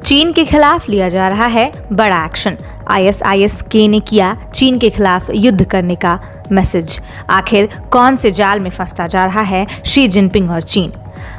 चीन के खिलाफ लिया जा रहा है बड़ा एक्शन। ISIS-K ने किया चीन के खिलाफ युद्ध करने का मैसेज। आखिर कौन से जाल में फंसता जा रहा है शी जिनपिंग और चीन?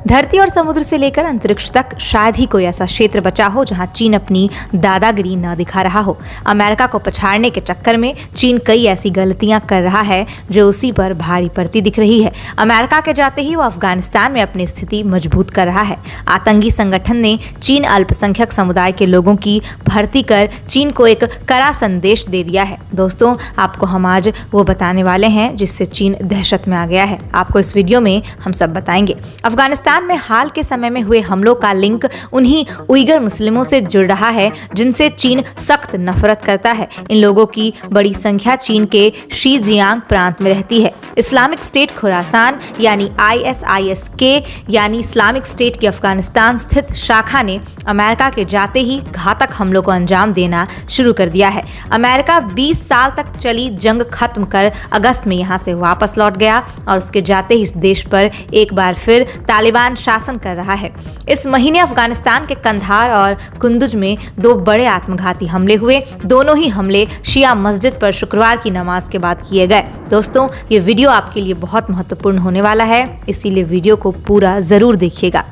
धरती और समुद्र से लेकर अंतरिक्ष तक शायद ही कोई ऐसा क्षेत्र बचा हो जहां चीन अपनी दादागिरी न दिखा रहा हो। अमेरिका को पछाड़ने के चक्कर में चीन कई ऐसी गलतियां कर रहा है जो उसी पर भारी पड़ती दिख रही है। अमेरिका के जाते ही वो अफगानिस्तान में अपनी स्थिति मजबूत कर रहा है। आतंकी संगठन ने चीन अल्पसंख्यक समुदाय के लोगों की भर्ती कर चीन को एक कड़ा संदेश दे दिया है। दोस्तों, आपको हम आज वो बताने वाले हैं जिससे चीन दहशत में आ गया है। आपको इस वीडियो में हम सब बताएंगे। अफगानिस्तान में हाल के समय में हुए हमलों का लिंक उन्हीं उइगर मुस्लिमों से जुड़ रहा है जिनसे चीन सख्त नफरत करता है। इन लोगों की बड़ी संख्या चीन के शीजियांग प्रांत में रहती है। इस्लामिक स्टेट खुरासान यानी ISIS-K यानी इस्लामिक स्टेट की अफगानिस्तान स्थित शाखा ने अमेरिका के जाते ही घातक हमलों को अंजाम देना शुरू कर दिया है। अमेरिका 20 साल तक चली जंग खत्म कर अगस्त में यहां से वापस लौट गया और उसके जाते ही इस देश पर एक बार फिर तालिबान शासन कर रहा है। इस महीने अफगानिस्तान के कंधार और कुंदुज में 2 बड़े आत्मघाती हमले हुए। दोनों ही हमले शिया मस्जिद पर शुक्रवार की नमाज के बाद किए गए। दोस्तों, ये वीडियो आपके लिए बहुत महत्वपूर्ण होने वाला है, इसीलिए वीडियो को पूरा जरूर देखिएगा।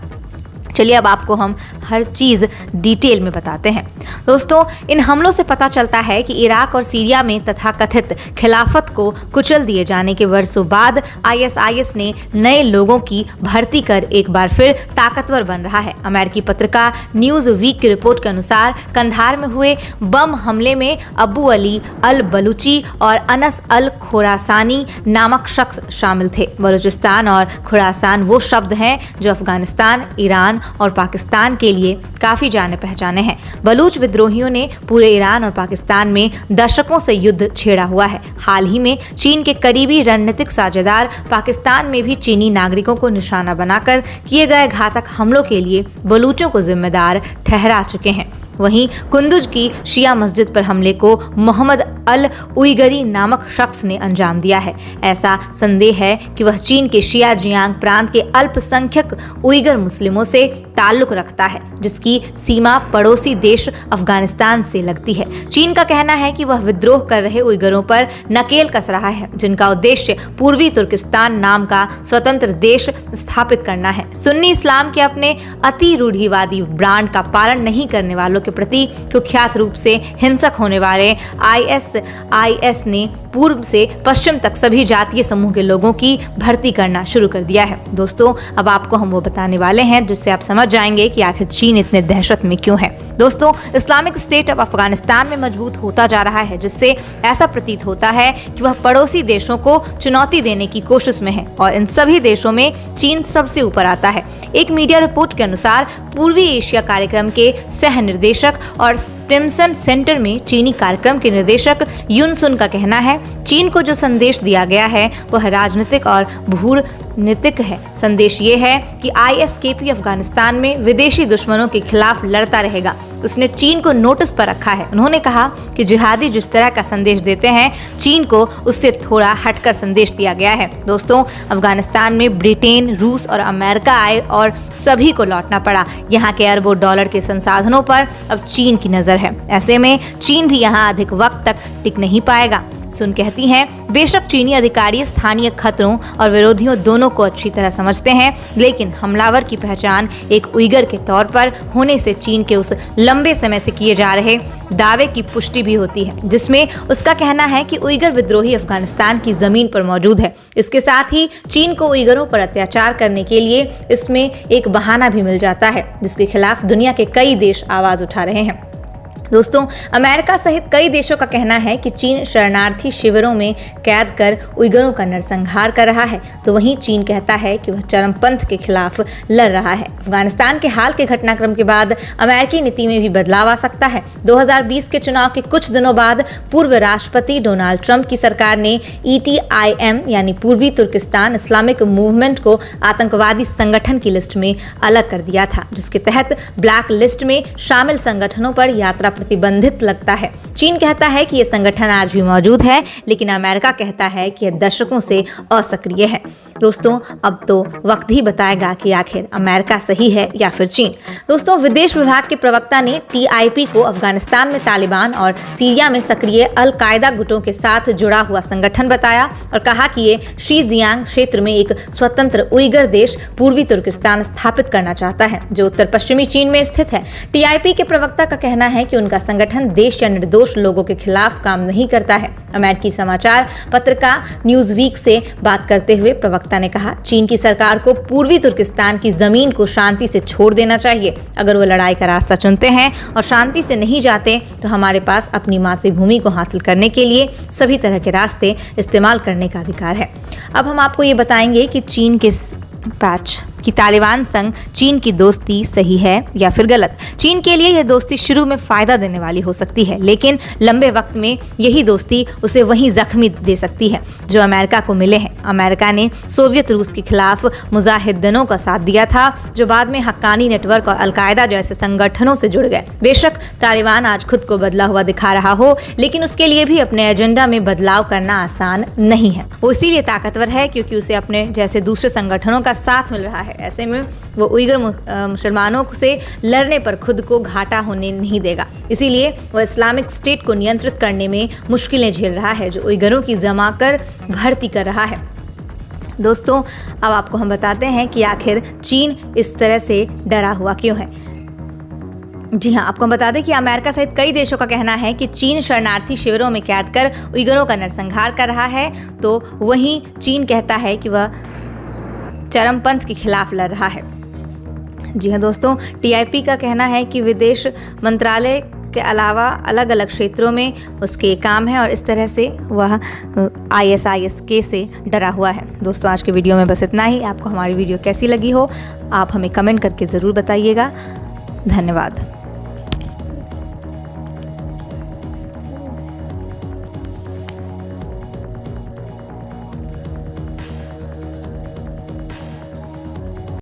चलिए अब आपको हम हर चीज़ डिटेल में बताते हैं। दोस्तों, इन हमलों से पता चलता है कि इराक और सीरिया में तथाकथित खिलाफत को कुचल दिए जाने के वर्षों बाद ISIS ने नए लोगों की भर्ती कर एक बार फिर ताकतवर बन रहा है। अमेरिकी पत्रिका न्यूज़ वीक की रिपोर्ट के अनुसार कंधार में हुए बम हमले में अबू अली अल बलूची और अनस अल खुरासानी नामक शख्स शामिल थे। बलूचिस्तान और खुरासान वो शब्द हैं जो अफगानिस्तान, ईरान और पाकिस्तान के लिए काफी जाने पहचाने हैं। बलूच विद्रोहियों ने पूरे ईरान और पाकिस्तान में दशकों से युद्ध छेड़ा हुआ है। हाल ही में चीन के करीबी रणनीतिक साझेदार पाकिस्तान में भी चीनी नागरिकों को निशाना बनाकर किए गए घातक हमलों के लिए बलूचों को जिम्मेदार ठहरा चुके हैं। वहीं कुंदुज की शिया मस्जिद पर हमले को मोहम्मद अल उइगरी नामक शख्स ने अंजाम दिया है। ऐसा संदेह है कि वह चीन के शिया जियांग प्रांत के अल्पसंख्यक उइगर मुस्लिमों से ताल्लुक रखता है, जिसकी सीमा पड़ोसी देश अफगानिस्तान से लगती है। चीन का कहना है कि वह विद्रोह कर रहे उइगरों पर नकेल कस रहा है, जिनका उद्देश्य पूर्वी तुर्किस्तान नाम का स्वतंत्र देश स्थापित करना है। सुन्नी इस्लाम के अपने अति रूढ़िवादी ब्रांड का पालन नहीं करने वालों के प्रति कुख्यात रूप से हिंसक होने वाले ISIS ने पूर्व से पश्चिम तक सभी जातीय समूह के लोगों की भर्ती करना शुरू कर दिया है। दोस्तों, अब आपको हम वो बताने वाले हैं जिससे आप समझ जाएंगे कि आखिर चीन इतने दहशत में क्यों है। दोस्तों, इस्लामिक स्टेट अब अफगानिस्तान में मजबूत होता जा रहा है, जिससे ऐसा प्रतीत होता है कि वह पड़ोसी देशों को चुनौती देने की कोशिश में है और इन सभी देशों में चीन सबसे ऊपर आता है। एक मीडिया रिपोर्ट के अनुसार पूर्वी एशिया कार्यक्रम के सह निर्देशक और स्टिमसन सेंटर में चीनी कार्यक्रम के निर्देशक युन सुन का कहना है, चीन को जो संदेश दिया गया है वह राजनीतिक और भूरणनीतिक है। संदेश ये है कि ISKP अफगानिस्तान में विदेशी दुश्मनों के खिलाफ लड़ता रहेगा। उसने चीन को नोटिस पर रखा है। उन्होंने कहा कि जिहादी जिस तरह का संदेश देते हैं, चीन को उससे थोड़ा हटकर संदेश दिया गया है। दोस्तों, अफगानिस्तान में ब्रिटेन, रूस और अमेरिका आए और सभी को लौटना पड़ा। यहाँ के अरबों डॉलर के संसाधनों पर अब चीन की नजर है। ऐसे में चीन भी यहाँ अधिक वक्त तक टिक नहीं पाएगा। सुन कहती हैं, बेशक चीनी अधिकारी स्थानीय खतरों और विरोधियों दोनों को अच्छी तरह समझते हैं, लेकिन हमलावर की पहचान एक उइगर के तौर पर होने से चीन के उस लंबे समय से किए जा रहे दावे की पुष्टि भी होती है, जिसमें उसका कहना है कि उइगर विद्रोही अफगानिस्तान की जमीन पर मौजूद है। इसके साथ ही चीन को उइगरों पर अत्याचार करने के लिए इसमें एक बहाना भी मिल जाता है, जिसके खिलाफ दुनिया के कई देश आवाज उठा रहे हैं। दोस्तों, अमेरिका सहित कई देशों का कहना है कि चीन शरणार्थी शिविरों में कैद कर उइगरों का नरसंहार कर रहा है, तो वहीं चीन कहता है कि वह चरमपंथ के खिलाफ लड़ रहा है। अफगानिस्तान के हाल के घटनाक्रम के बाद अमेरिकी नीति में भी बदलाव आ सकता है। 2020 के चुनाव के कुछ दिनों बाद पूर्व राष्ट्रपति डोनाल्ड ट्रंप की सरकार ने ETIM यानी पूर्वी तुर्किस्तान इस्लामिक मूवमेंट को आतंकवादी संगठन की लिस्ट में अलग कर दिया था, जिसके तहत ब्लैक लिस्ट में शामिल संगठनों पर यात्रा प्रतिबंधित लगता है। चीन कहता है कि यह संगठन आज भी मौजूद है, लेकिन अमेरिका कहता है कि यह दशकों से असक्रिय है। दोस्तों अब तो वक्त ही बताएगा कि आखिर अमेरिका सही है या फिर चीन। दोस्तों विदेश विभाग के प्रवक्ता ने TIP को अफगानिस्तान में तालिबान और सीरिया में सक्रिय अल-कायदा गुटों के साथ जुड़ा हुआ संगठन बताया और कहा कि ये शीजियांग क्षेत्र में एक स्वतंत्र उइगर देश पूर्वी तुर्किस्तान स्थापित करना चाहता है जो उत्तर पश्चिमी चीन में स्थित है। TIP के प्रवक्ता का कहना है कि उनका संगठन देश या निर्दोष लोगों के खिलाफ काम नहीं करता है। अमेरिकी समाचार पत्रिका न्यूज़ वीक से बात करते हुए प्रवक्ता ने कहा, चीन की सरकार को पूर्वी तुर्किस्तान की जमीन को शांति से छोड़ देना चाहिए। अगर वो लड़ाई का रास्ता चुनते हैं और शांति से नहीं जाते तो हमारे पास अपनी मातृभूमि को हासिल करने के लिए सभी तरह के रास्ते इस्तेमाल करने का अधिकार है। अब हम आपको ये बताएंगे कि चीन के पैच कि तालिबान संग चीन की दोस्ती सही है या फिर गलत। चीन के लिए यह दोस्ती शुरू में फायदा देने वाली हो सकती है, लेकिन लंबे वक्त में यही दोस्ती उसे वही जख्मी दे सकती है जो अमेरिका को मिले हैं। अमेरिका ने सोवियत रूस के खिलाफ मुजाहिदीनों का साथ दिया था जो बाद में हक्कानी नेटवर्क और अलकायदा जैसे संगठनों से जुड़ गए। बेशक तालिबान आज खुद को बदला हुआ दिखा रहा हो, लेकिन उसके लिए भी अपने एजेंडा में बदलाव करना आसान नहीं है। वो इसीलिए ताकतवर है क्योंकि उसे अपने जैसे दूसरे संगठनों का साथ मिल रहा है। ऐसे में वो उइगर मुसलमानों से लड़ने पर खुद को घाटा होने नहीं देगा। इसीलिए वह इस्लामिक स्टेट को नियंत्रित करने में मुश्किलें झेल रहा है जो उइगरों की जमा कर भर्ती कर रहा है। दोस्तों अब आपको हम बताते हैं कि आखिर चीन इस तरह से डरा हुआ क्यों है। जी हाँ, आपको हम बता दें कि अमेरिका सहित कई देशों का कहना है कि चीन शरणार्थी शिविरों में कैद कर उइगरों का नरसंहार कर रहा है, तो वहीं चीन कहता है कि वह चरमपंथ के खिलाफ लड़ रहा है। जी हाँ दोस्तों, TIP का कहना है कि विदेश मंत्रालय के अलावा अलग अलग क्षेत्रों में उसके काम है और इस तरह से वह ISIS-K से डरा हुआ है। दोस्तों आज के वीडियो में बस इतना ही। आपको हमारी वीडियो कैसी लगी हो आप हमें कमेंट करके ज़रूर बताइएगा। धन्यवाद।